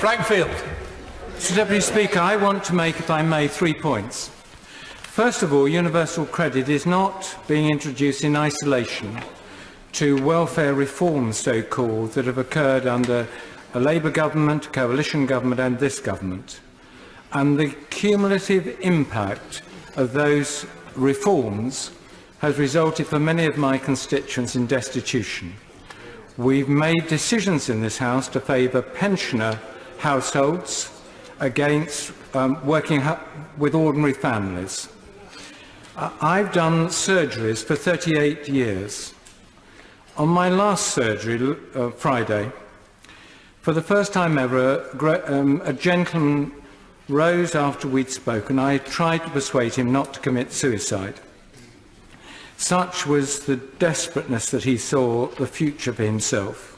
Frank Field. Mr Deputy Speaker, I want to make, if I may, 3 points. First of all, universal credit is not being introduced in isolation to welfare reforms, so-called, that have occurred under a Labour government, a coalition government and this government. And the cumulative impact of those reforms has resulted for many of my constituents in destitution. We've made decisions in this House to favour pensioner households against working with ordinary families. I've done surgeries for 38 years. On my last surgery, Friday, for the first time ever, a gentleman rose after we'd spoken. I tried to persuade him not to commit suicide. Such was the desperateness that he saw the future for himself.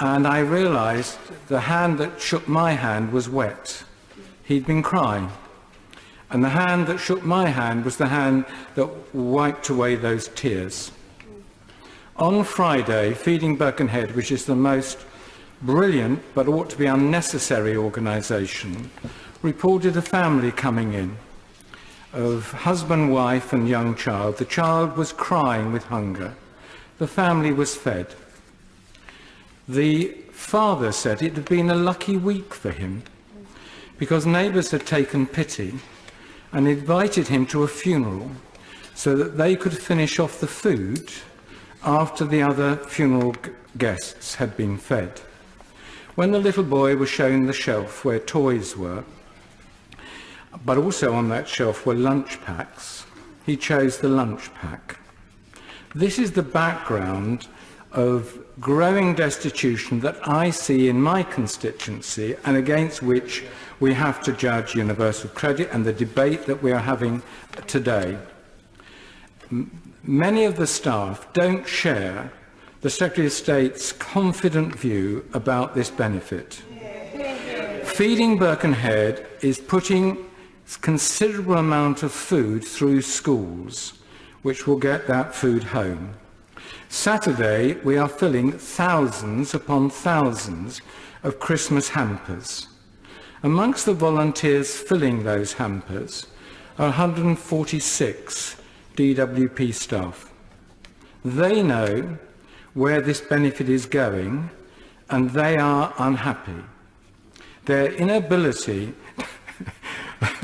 And I realised the hand that shook my hand was wet. He'd been crying. And the hand that shook my hand was the hand that wiped away those tears. On Friday, Feeding Birkenhead, which is the most brilliant but ought to be unnecessary organisation, reported a family coming in of husband, wife and young child. The child was crying with hunger. The family was fed. The father said it had been a lucky week for him because neighbours had taken pity and invited him to a funeral so that they could finish off the food after the other funeral guests had been fed. When the little boy was shown the shelf where toys were, but also on that shelf were lunch packs, he chose the lunch pack. This is the background of growing destitution that I see in my constituency and against which we have to judge universal credit and the debate that we are having today. Many of the staff don't share the Secretary of State's confident view about this benefit. Feeding Birkenhead is putting a considerable amount of food through schools, which will get that food home. Saturday, we are filling thousands upon thousands of Christmas hampers. Amongst the volunteers filling those hampers are 146 DWP staff. They know where this benefit is going, and they are unhappy. Their inability,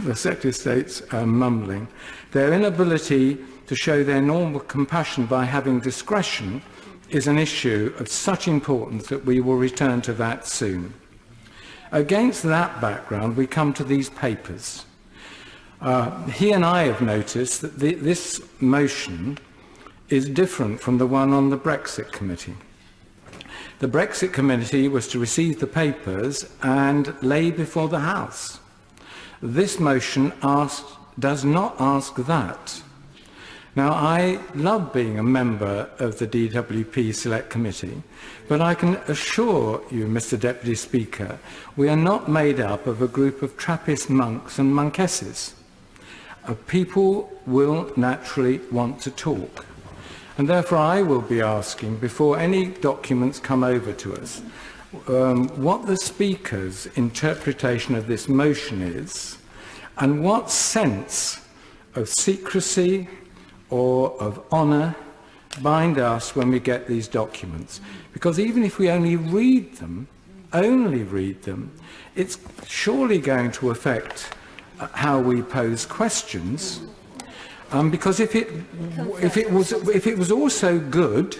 the Secretary of State's mumbling, their inability to show their normal compassion by having discretion is an issue of such importance that we will return to that soon. Against that background, we come to these papers. He and I have noticed that this motion is different from the one on the Brexit Committee. The Brexit Committee was to receive the papers and lay before the House. This motion does not ask that. Now, I love being a member of the DWP Select Committee, but I can assure you, Mr Deputy Speaker, we are not made up of a group of Trappist monks and monkesses. People will naturally want to talk. And therefore I will be asking, before any documents come over to us, what the Speaker's interpretation of this motion is, and what sense of secrecy or of honour bind us when we get these documents. Because even if we only read them, it's surely going to affect how we pose questions. Because if it was also good,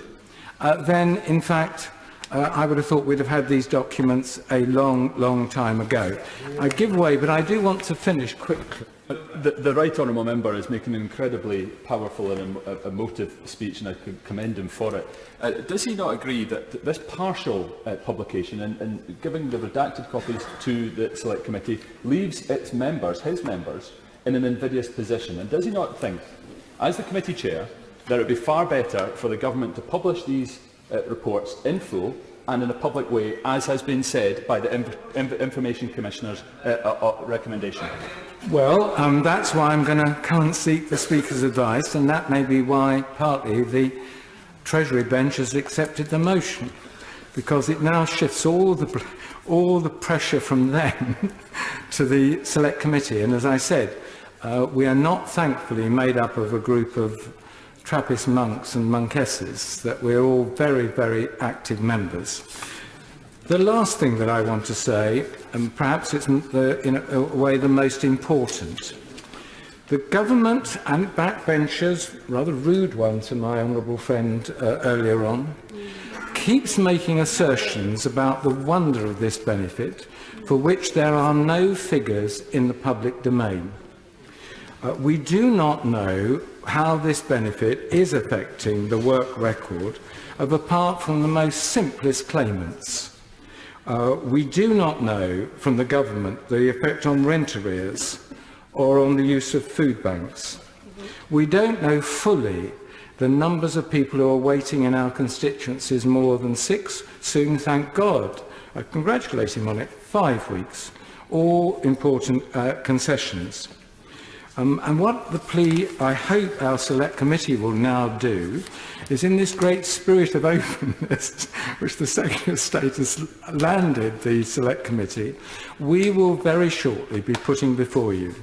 then in fact I would have thought we'd have had these documents a long time ago. I give way, but I do want to finish quickly. The Right Honourable Member is making an incredibly powerful and emotive speech, and I could commend him for it. Does he not agree that this partial publication and giving the redacted copies to the Select Committee leaves its members, his members, in an invidious position? And does he not think, as the committee chair, that it would be far better for the government to publish these reports in full and in a public way, as has been said by the Information Commissioner's recommendation? Well, that's why I'm going to come and seek the Speaker's advice, and that may be why partly the Treasury bench has accepted the motion. because it now shifts all the pressure from them to the Select Committee. And as I said, we are not thankfully made up of a group of Trappist monks and monkesses, that we're all very, very active members. The last thing that I want to say, and perhaps it's in a way the most important, the government and backbenchers, rather rude one to my honourable friend earlier on, keeps making assertions about the wonder of this benefit for which there are no figures in the public domain. We do not know how this benefit is affecting the work record of, apart from the most simplest claimants. We do not know from the government the effect on rent arrears or on the use of food banks. We don't know fully the numbers of people who are waiting in our constituencies more than 6, soon, thank God, I congratulate him on it, 5 weeks, all important concessions. And what the plea I hope our Select Committee will now do is, in this great spirit of openness which the Secretary of State has landed the Select Committee, we will very shortly be putting before you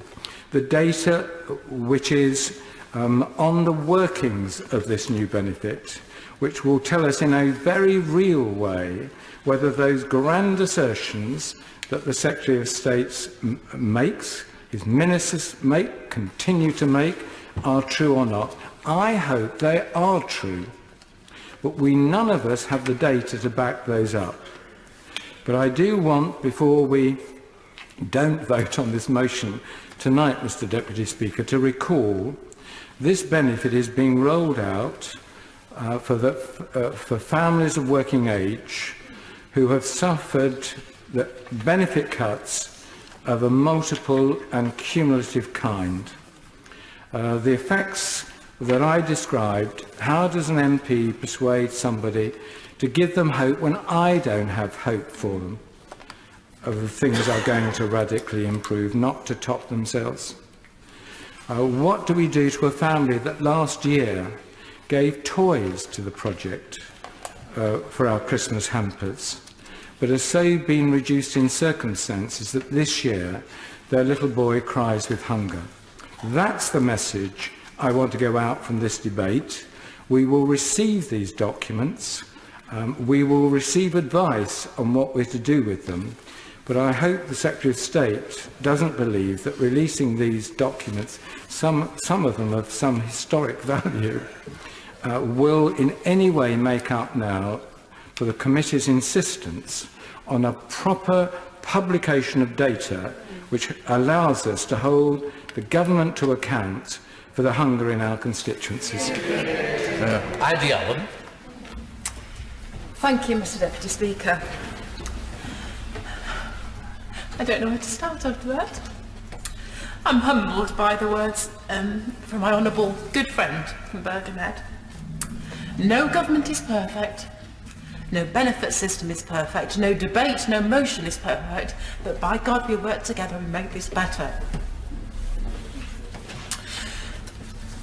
the data which is on the workings of this new benefit, which will tell us in a very real way whether those grand assertions that the Secretary of State makes, his ministers make, continue to make, are true or not. I hope they are true, but none of us have the data to back those up. But I do want, before we don't vote on this motion tonight, Mr. Deputy Speaker, to recall this benefit is being rolled out for families of working age who have suffered the benefit cuts of a multiple and cumulative kind. The effects that I described, how does an MP persuade somebody to give them hope when I don't have hope for them of things are going to radically improve, not to top themselves? What do we do to a family that last year gave toys to the project for our Christmas hampers, but has so been reduced in circumstances that this year their little boy cries with hunger? That's the message I want to go out from this debate. We will receive these documents. We will receive advice on what we're to do with them. But I hope the Secretary of State doesn't believe that releasing these documents, some of them of some historic value, will in any way make up now for the committee's insistence on a proper publication of data which allows us to hold the government to account for the hunger in our constituencies. Andy Allen. Thank you, Mr. Deputy Speaker. I don't know where to start after that. I'm humbled by the words from my honourable good friend from Bergenhead. No government is perfect, no benefit system is perfect, no debate, no motion is perfect, but by God we work together and make this better.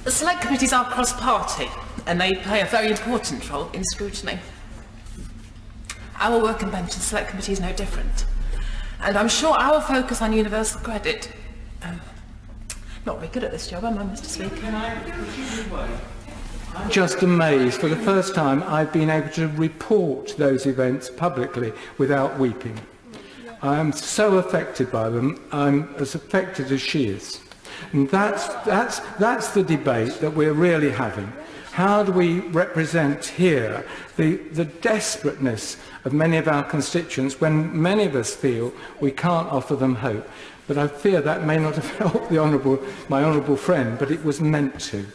The Select Committees are cross-party and they play a very important role in scrutiny. Our work and bench and Select Committee is no different. And I'm sure our focus on universal credit, not very good at this job, am I, Mr. Speaker? I'm just amazed. For the first time, I've been able to report those events publicly without weeping. I am so affected by them. I'm as affected as she is. And that's the debate that we're really having. How do we represent here the desperateness of many of our constituents when many of us feel we can't offer them hope? But I fear that may not have helped my honourable friend, but it was meant to.